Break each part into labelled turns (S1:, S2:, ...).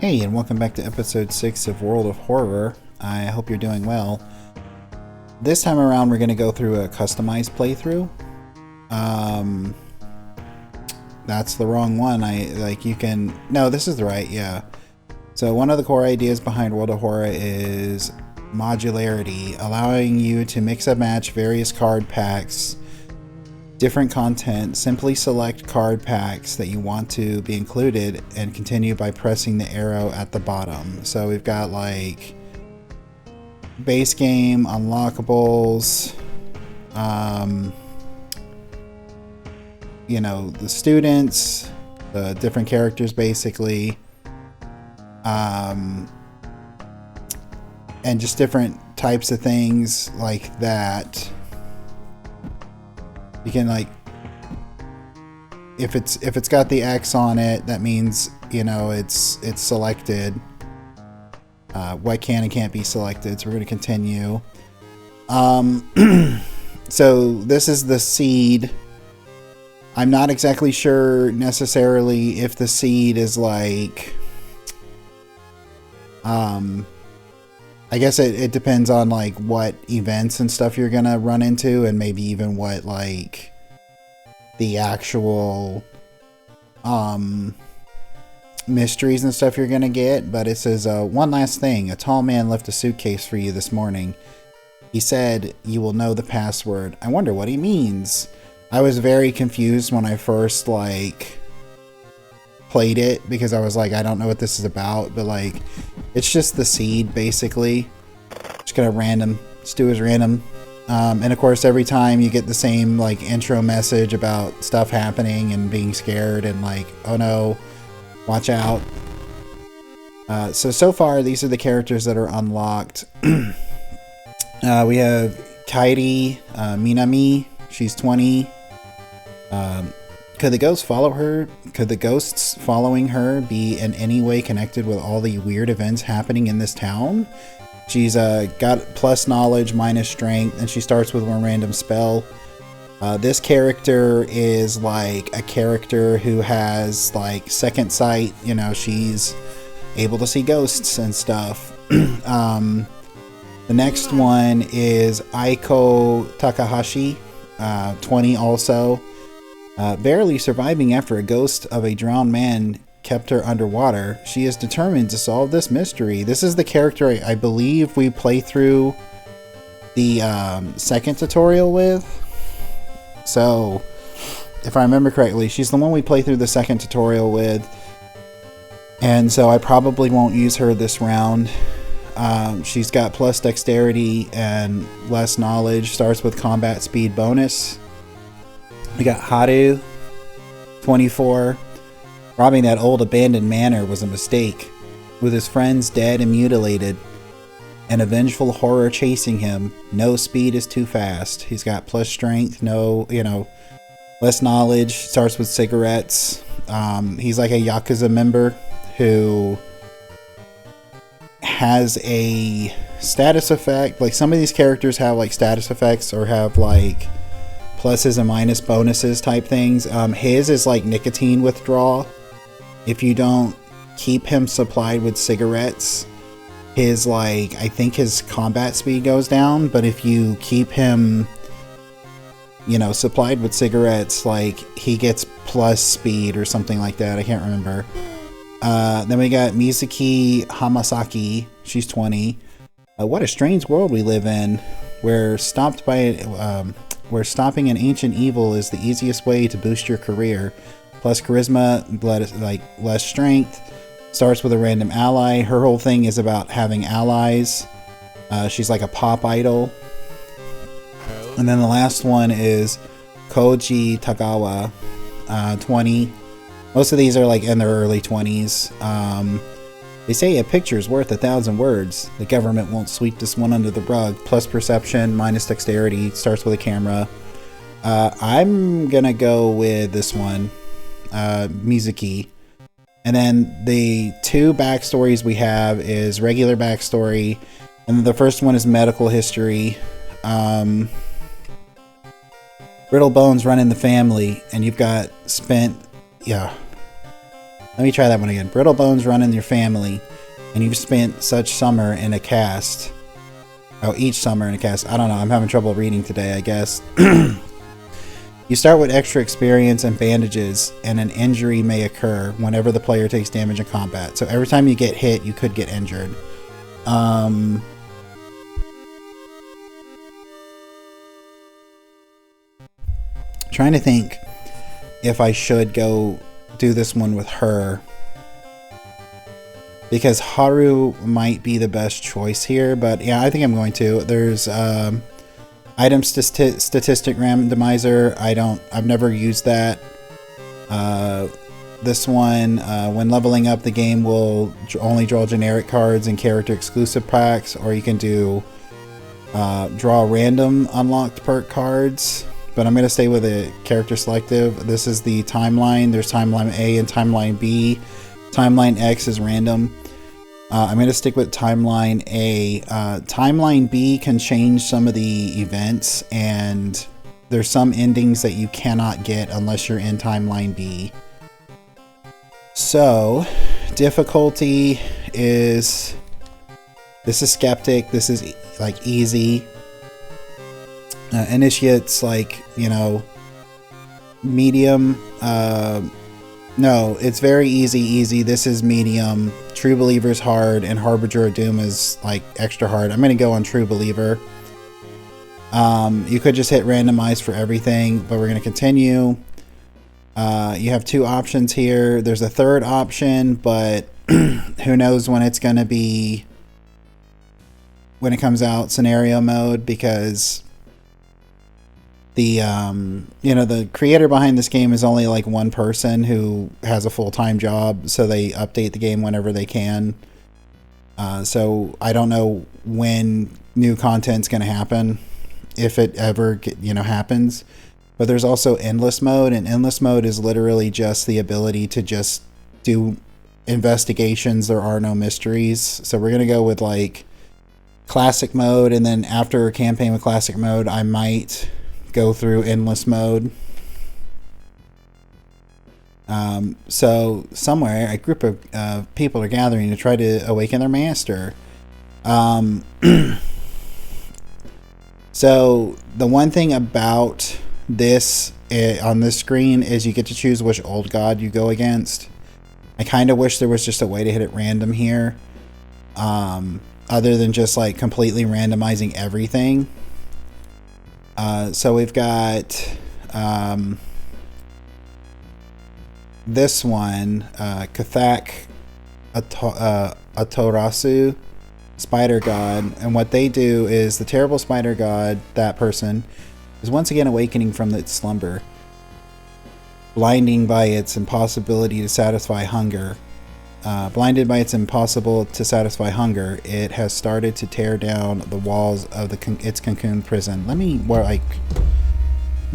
S1: Hey, and welcome back to episode 6 of World of Horror. I hope you're doing well. This time around, we're going to go through a customized playthrough. That's the wrong one. No, this is the right, yeah. So one of the core ideas behind World of Horror is modularity, allowing you to mix and match various card packs, different content. Simply select card packs that you want to be included and continue by pressing the arrow at the bottom. So we've got like base game, unlockables, the students, the different characters basically, and just different types of things like that. You can if it's got the X on it, that means it's selected. What can and can't be selected. So we're going to continue. So this is the seed. I'm not exactly sure necessarily if the seed is like. I guess it depends on like what events and stuff you're gonna run into, and maybe even what like the actual mysteries and stuff you're gonna get. But it says one last thing: a tall man left a suitcase for you this morning. He said you will know the password. I wonder what he means. I was very confused when I first played it, because I was like, I don't know what this is about, but it's just the seed basically. Just gonna just do as random. And of course, every time you get the same intro message about stuff happening and being scared and oh no, watch out. So far these are the characters that are unlocked. We have Kairi Minami. She's 20. Could the ghosts follow her? Could the ghosts following her be in any way connected with all the weird events happening in this town? She's got plus knowledge, minus strength, and she starts with one random spell. This character is a character who has second sight. She's able to see ghosts and stuff. The next one is Aiko Takahashi, 20 also. Barely surviving after a ghost of a drowned man kept her underwater. She is determined to solve this mystery. This is the character I believe we play through the second tutorial with. So, if I remember correctly, she's the one we play through the second tutorial with. And so I probably won't use her this round. She's got plus dexterity and less knowledge. Starts with combat speed bonus. We got Haru, 24. Robbing that old abandoned manor was a mistake. With his friends dead and mutilated, and a vengeful horror chasing him, no speed is too fast. He's got plus strength, less knowledge. Starts with cigarettes. He's like a Yakuza member who has a status effect. Some of these characters have status effects or have pluses and minus bonuses type things. His is nicotine withdrawal. If you don't keep him supplied with cigarettes, his I think his combat speed goes down. But if you keep him supplied with cigarettes, he gets plus speed or something like that. I can't remember. Then we got Mizuki Hamasaki. She's 20. What a strange world we live in, where stopping an ancient evil is the easiest way to boost your career. Plus charisma, less strength. Starts with a random ally. Her whole thing is about having allies. She's like a pop idol. And then the last one is Koji Tagawa, 20. Most of these are in their early 20s. They say a picture's worth 1,000 words. The government won't sweep this one under the rug. Plus perception, minus dexterity. Starts with a camera. I'm gonna go with this one, Mizuki. And then the two backstories we have is regular backstory, and then the first one is medical history. Brittle bones run in the family, and you've got Let me try that one again. Brittle bones run in your family, and you've spent such summer in a cast. Oh, each summer in a cast. I don't know. I'm having trouble reading today, I guess. You start with extra experience and bandages, and an injury may occur whenever the player takes damage in combat. So every time you get hit, you could get injured. Trying to think if I should go do this one with her, because Haru might be the best choice here, but yeah, I think I'm going to. There's item statistic randomizer. I've never used that. This one, when leveling up, the game will only draw generic cards and character exclusive packs, or you can do draw random unlocked perk cards. But I'm going to stay with a character selective. This is the timeline. There's timeline A and timeline B. Timeline X is random. I'm going to stick with timeline A. Timeline B can change some of the events, and there's some endings that you cannot get unless you're in timeline B. So, difficulty is... This is Skeptic. This is like easy. Initiate's like, you know, medium. No, it's very easy. This is medium. True Believer's hard, and Harbinger of Doom is like extra hard. I'm gonna go on True Believer. You could just hit randomize for everything, but we're gonna continue. You have two options here. There's a third option, but who knows when it's gonna be, when it comes out, scenario mode, because the the creator behind this game is only like one person who has a full-time job, so they update the game whenever they can. So I don't know when new content's going to happen, if it ever happens. But there's also endless mode, and endless mode is literally just the ability to just do investigations. There are no mysteries. So we're going to go with like classic mode, and then after a campaign with classic mode, I might go through endless mode. So somewhere a group of people are gathering to try to awaken their master. So the one thing about this on this screen is you get to choose which old god you go against. I kind of wish there was just a way to hit it random here, other than just like completely randomizing everything. So we've got this one, Kathak Atorasu, Spider God, and what they do is the terrible Spider God, that person, is once again awakening from its slumber, blinding by its impossibility to satisfy hunger. Blinded by its impossible to satisfy hunger, it has started to tear down the walls of its cocoon prison. Let me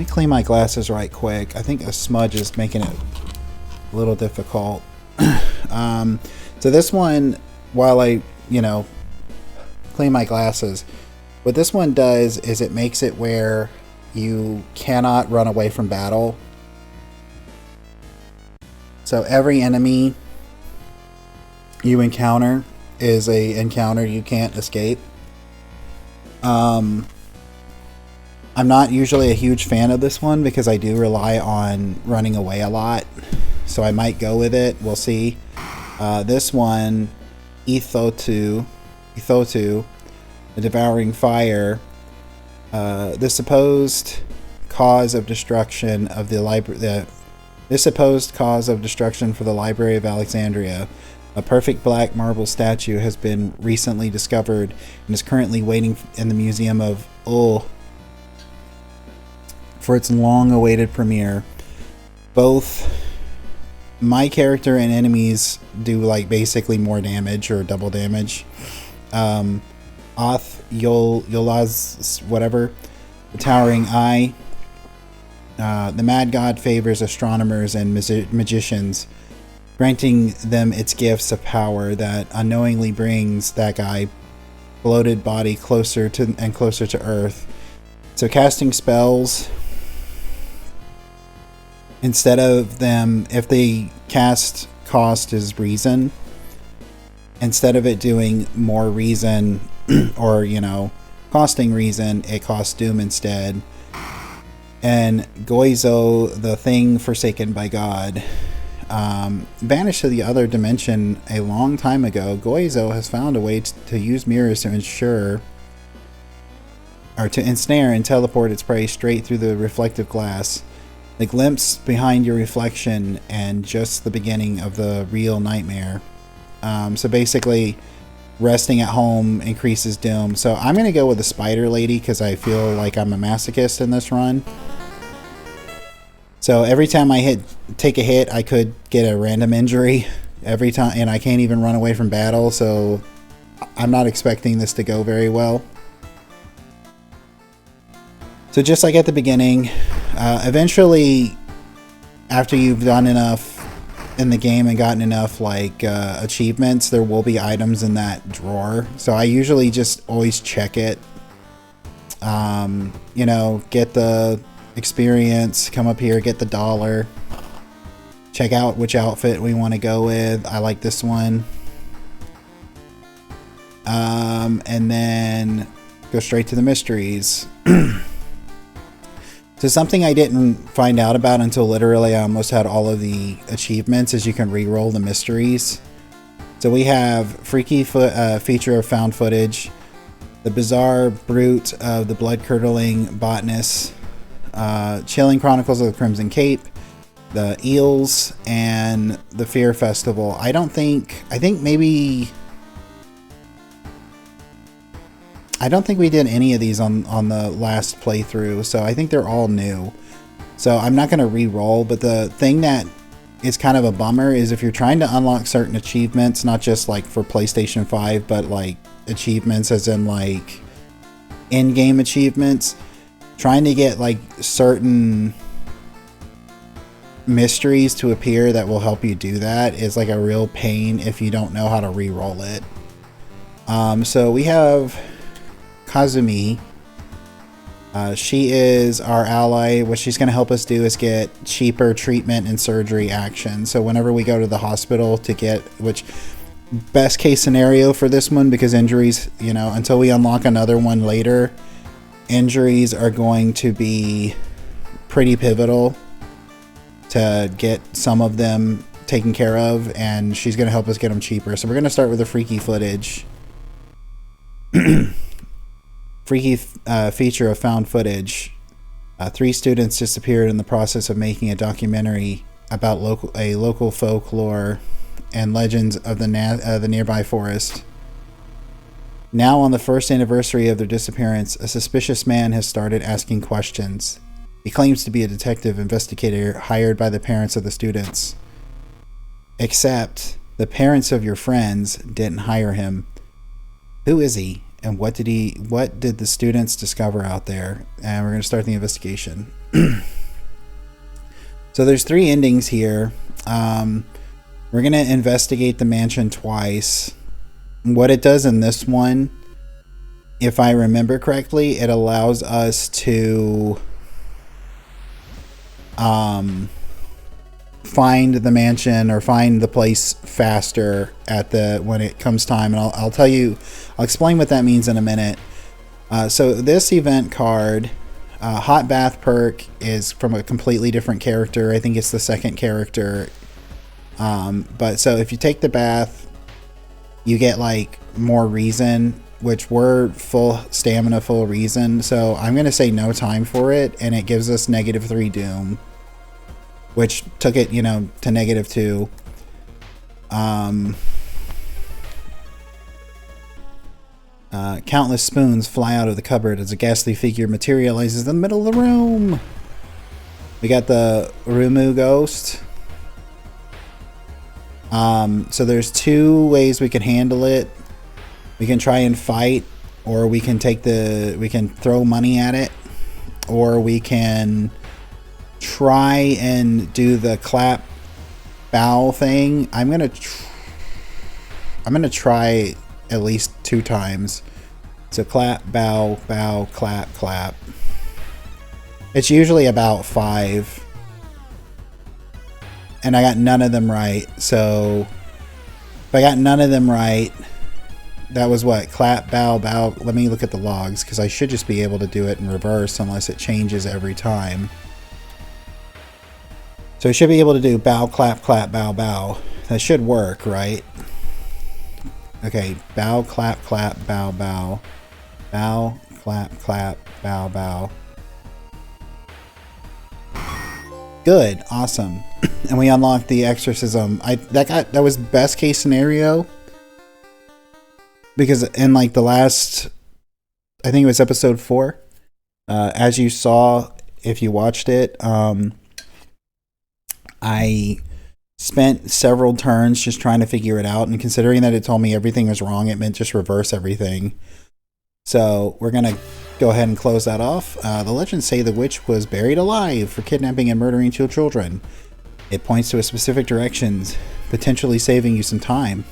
S1: clean my glasses right quick. I think a smudge is making it a little difficult. So this one, while I, clean my glasses, what this one does is it makes it where you cannot run away from battle. So every enemy you encounter is a encounter you can't escape. I'm not usually a huge fan of this one because I do rely on running away a lot, so I might go with it. We'll see. This one, Ithotu, the Devouring Fire, the supposed cause of destruction of the library. This supposed cause of destruction for the Library of Alexandria. A perfect black marble statue has been recently discovered and is currently waiting in the Museum of Ul for its long-awaited premiere. Both my character and enemies do like basically more damage or double damage. Oth Yolaz, whatever, the Towering Eye. The Mad God favors astronomers and magicians, granting them its gifts of power that unknowingly brings that guy bloated body closer to and closer to Earth. So casting spells, instead of them, if they cast cost is reason. Instead of it doing more reason or, you know, costing reason, it costs doom instead. And Goizo, the thing forsaken by God, vanished to the other dimension a long time ago. Goizo has found a way to use mirrors to ensure, or to ensnare and teleport its prey straight through the reflective glass. The glimpse behind your reflection and just the beginning of the real nightmare. So basically, resting at home increases doom. So I'm going to go with the spider lady because I feel like I'm a masochist in this run. So every time I take a hit, I could get a random injury every time, and I can't even run away from battle. So I'm not expecting this to go very well. So just like at the beginning, eventually, after you've done enough in the game and gotten enough like achievements, there will be items in that drawer. So I usually just always check it. You know, get the experience, come up here, get the dollar, check out which outfit we want to go with. I like this one. And then go straight to the mysteries. So something I didn't find out about until literally I almost had all of the achievements is you can re-roll the mysteries. So we have Freaky Feature of Found Footage, the Bizarre Brute of the Blood-Curdling Botanist, Chilling Chronicles of the Crimson Cape, the Eels, and the Fear Festival. I think we did any of these on the last playthrough, so I think they're all new. So I'm not going to re-roll, but the thing that is kind of a bummer is if you're trying to unlock certain achievements, not just like for PlayStation 5, but like achievements as in like in-game achievements, trying to get like certain mysteries to appear that will help you do that is like a real pain if you don't know how to re-roll it. So we have Kazumi. She is our ally. What she's going to help us do is get cheaper treatment and surgery action. So whenever we go to the hospital to get, which best case scenario for this one, because injuries, you know, until we unlock another one later, injuries are going to be pretty pivotal to get some of them taken care of, and she's going to help us get them cheaper. So we're going to start with the Freaky Footage. Freaky Feature of Found Footage. 3 students disappeared in the process of making a documentary about local folklore and legends of the nearby forest. Now, on the first anniversary of their disappearance, a suspicious man has started asking questions. He claims to be a detective investigator hired by the parents of the students. Except, the parents of your friends didn't hire him. Who is he? And what did the students discover out there? And we're going to start the investigation. So there's 3 endings here. We're going to investigate the mansion twice. What it does in this one, if I remember correctly, it allows us to find the mansion or find the place faster when it comes time, and I'll explain what that means in a minute. So this event card, hot bath perk, is from a completely different character. I think it's the second character. But so if you take the bath, you get like more reason, which we're full stamina, full reason. So I'm gonna say no time for it, and it gives us -3 doom, which took it, you know, to -2. Countless spoons fly out of the cupboard as a ghastly figure materializes in the middle of the room. We got the Rumu ghost. So there's 2 ways we can handle it. We can try and fight, or we can throw money at it, or we can try and do the clap bow thing. I'm gonna try at least 2 times. So clap, bow, bow, clap, clap. It's usually about 5. and I got none of them right. So if I got none of them right, that was what? Clap, bow, bow. Let me look at the logs, because I should just be able to do it in reverse unless it changes every time. So I should be able to do bow, clap, clap, bow, bow. That should work, right? Okay, bow, clap, clap, bow, bow. Bow, clap, clap, bow, bow. Good, awesome. And we unlocked the exorcism. That was best case scenario, because in like the last, I think it was episode 4, as you saw if you watched it, I spent several turns just trying to figure it out, and considering that it told me everything was wrong, it meant just reverse everything. So we're gonna go ahead and close that off. The legends say the witch was buried alive for kidnapping and murdering 2 children. It points to a specific directions, potentially saving you some time.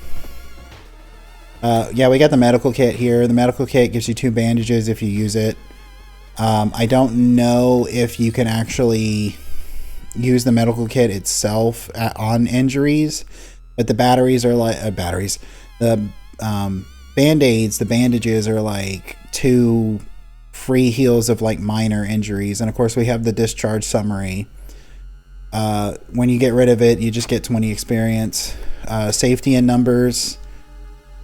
S1: Yeah, we got the medical kit here. The medical kit gives you 2 bandages if you use it. I don't know if you can actually use the medical kit itself on injuries, but the batteries are like the band-aids, the bandages are like 2 free heals of like minor injuries. And of course we have the discharge summary. When you get rid of it, you just get 20 experience. Safety in numbers.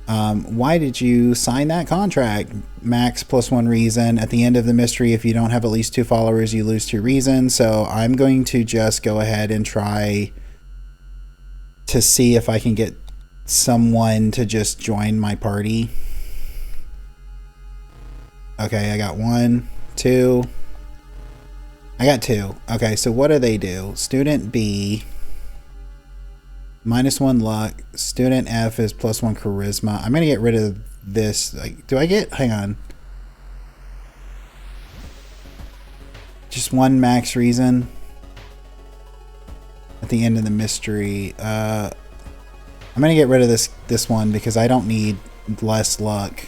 S1: Why did you sign that contract? Max +1 reason. At the end of the mystery, if you don't have at least 2 followers, you lose 2 reason. So I'm going to just go ahead and try to see if I can get someone to just join my party. Okay, I got 1, 2. I got 2. Okay, so what do they do? Student B, -1 luck. Student F is +1 charisma. I'm gonna get rid of this. Like, do I get? Hang on. Just 1 max reason at the end of the mystery. I'm gonna get rid of this one because I don't need less luck.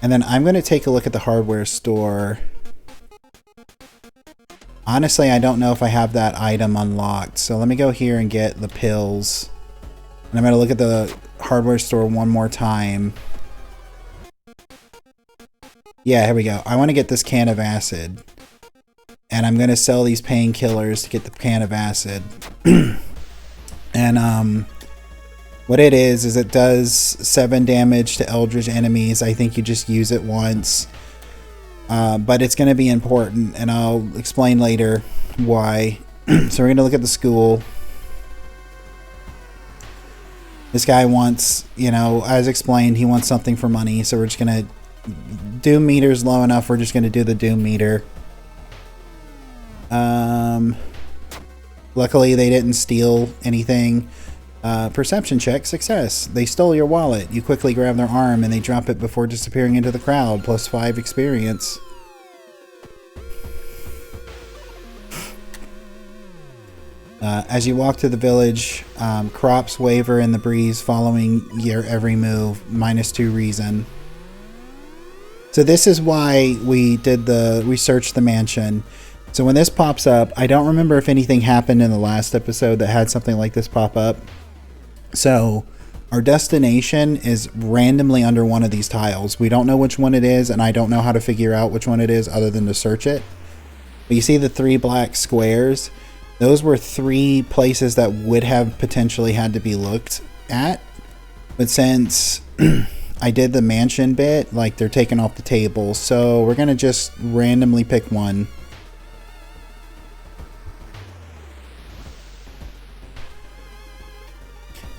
S1: And then I'm gonna take a look at the hardware store. Honestly, I don't know if I have that item unlocked. So let me go here and get the pills. And I'm going to look at the hardware store one more time. Yeah, here we go. I want to get this can of acid. And I'm going to sell these painkillers to get the can of acid. And what it is it does 7 damage to Eldritch enemies. I think you just use it once. But it's going to be important, and I'll explain later why. So we're going to look at the school. This guy wants, you know, as explained, he wants something for money. So we're just going to, doom meter's low enough, we're just going to do the doom meter. Luckily they didn't steal anything. Perception check, success. They stole your wallet. You quickly grab their arm and they drop it before disappearing into the crowd. +5 experience. As you walk through the village, crops waver in the breeze following your every move. -2 reason. So this is why we searched the mansion. So when this pops up, I don't remember if anything happened in the last episode that had something like this pop up. So our destination is randomly under one of these tiles. We don't know which one it is, and I don't know how to figure out which one it is other than to search it. But you see the 3 black squares? Those were 3 places that would have potentially had to be looked at. But since I did the mansion bit, like, they're taken off the table. So we're going to just randomly pick one.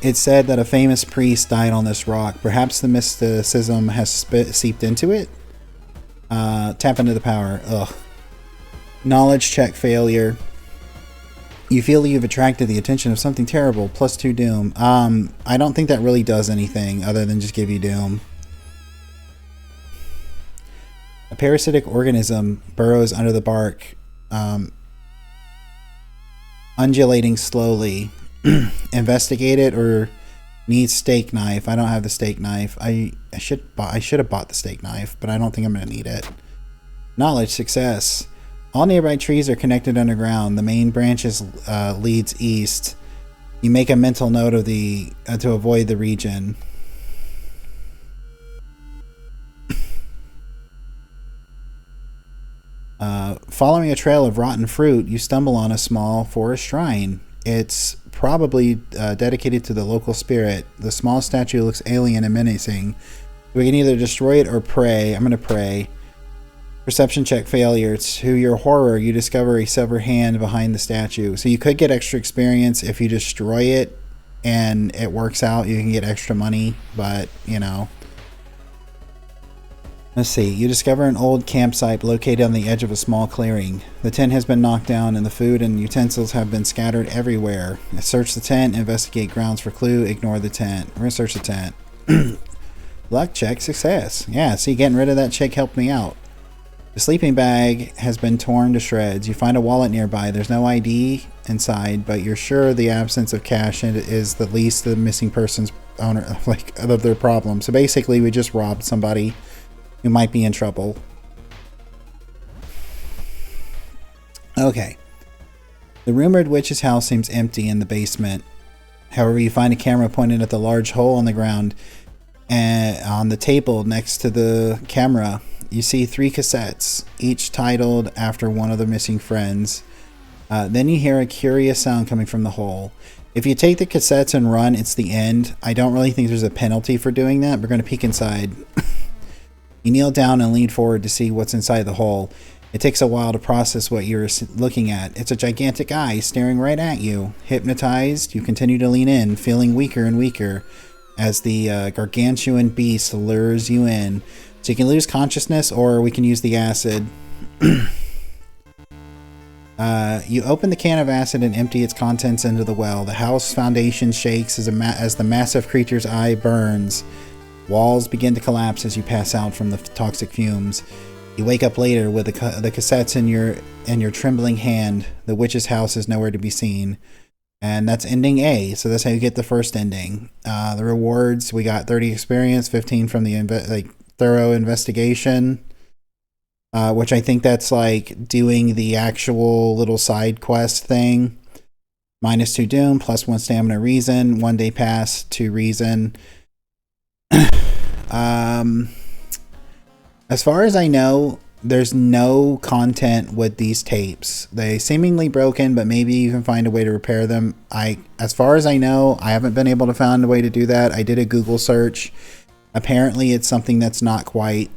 S1: It's said that a famous priest died on this rock. Perhaps the mysticism has seeped into it. Tap into the power. Ugh. Knowledge check failure. You feel you've attracted the attention of something terrible. +2 doom. I don't think that really does anything other than just give you doom. A parasitic organism burrows under the bark, undulating slowly. Investigate it or need steak knife. I don't have the steak knife. I should have bought the steak knife, but I don't think I'm going to need it. Knowledge success. All nearby trees are connected underground. The main branches leads east. You make a mental note of the to avoid the region. Following a trail of rotten fruit, you stumble on a small forest shrine. It's probably dedicated to the local spirit. The small statue looks alien and menacing. We can either destroy it or pray. I'm going to pray. Perception check failure. To your horror, you discover a severed hand behind the statue. So you could get extra experience if you destroy it and it works out. You can get extra money, but, you know. Let's see. You discover an old campsite located on the edge of a small clearing. The tent has been knocked down and the food and utensils have been scattered everywhere. Search the tent, investigate grounds for clue, ignore the tent. We're going to search the tent. Luck check, success. Yeah, see, getting rid of that chick helped me out. The sleeping bag has been torn to shreds. You find a wallet nearby. There's no ID inside, but you're sure the absence of cash is the least the missing person's owner, like, of their problem. So basically, we just robbed somebody who might be in trouble. Okay. The rumored witch's house seems empty in the basement. However, you find a camera pointed at the large hole in the ground, and on the table next to the camera, you see 3 cassettes, each titled after one of the missing friends. Then you hear a curious sound coming from the hole. If you take the cassettes and run, it's the end. I don't really think there's a penalty for doing that. We're going to peek inside. You kneel down and lean forward to see what's inside the hole. It takes a while to process what you're looking at. It's a gigantic eye staring right at you. Hypnotized, you continue to lean in, feeling weaker and weaker as the gargantuan beast lures you in. So you can lose consciousness, or we can use the acid. You open the can of acid and empty its contents into the well. The house foundation shakes as the massive creature's eye burns. Walls begin to collapse as you pass out from the toxic fumes. You wake up later with the cassettes in your trembling hand. The witch's house is nowhere to be seen. And that's ending A. So that's how you get the first ending. The rewards, we got 30 experience, 15 from the thorough investigation, which I think that's like doing the actual little side quest thing. -2 doom, +1 stamina reason, 1 day pass, 2 reason. As far as I know, there's no content with these tapes. They seemingly broken, but maybe you can find a way to repair them. As far as I know, I haven't been able to find a way to do that. I did a Google search. Apparently it's something that's not quite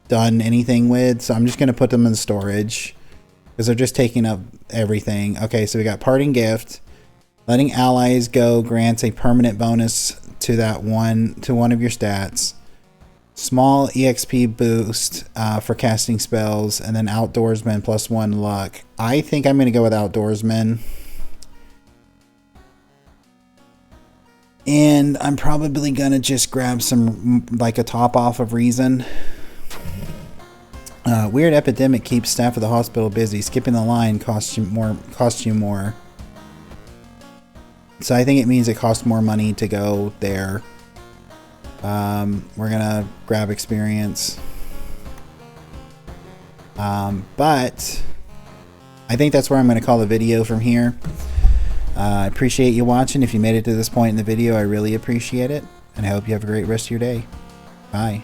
S1: done anything with, so I'm just going to put them in storage because they're just taking up everything. Okay, so we got parting gift. Letting allies go grants a permanent bonus to one of your stats. Small EXP boost for casting spells, and then outdoorsman +1 luck. I think I'm going to go with outdoorsman. And I'm probably going to just grab some, like a top off of reason. Weird epidemic keeps staff of the hospital busy. Skipping the line costs you more. So I think it means it costs more money to go there. We're gonna grab experience. But I think that's where I'm gonna call the video from here. I appreciate you watching. If you made it to this point in the video, I really appreciate it. And I hope you have a great rest of your day. Bye.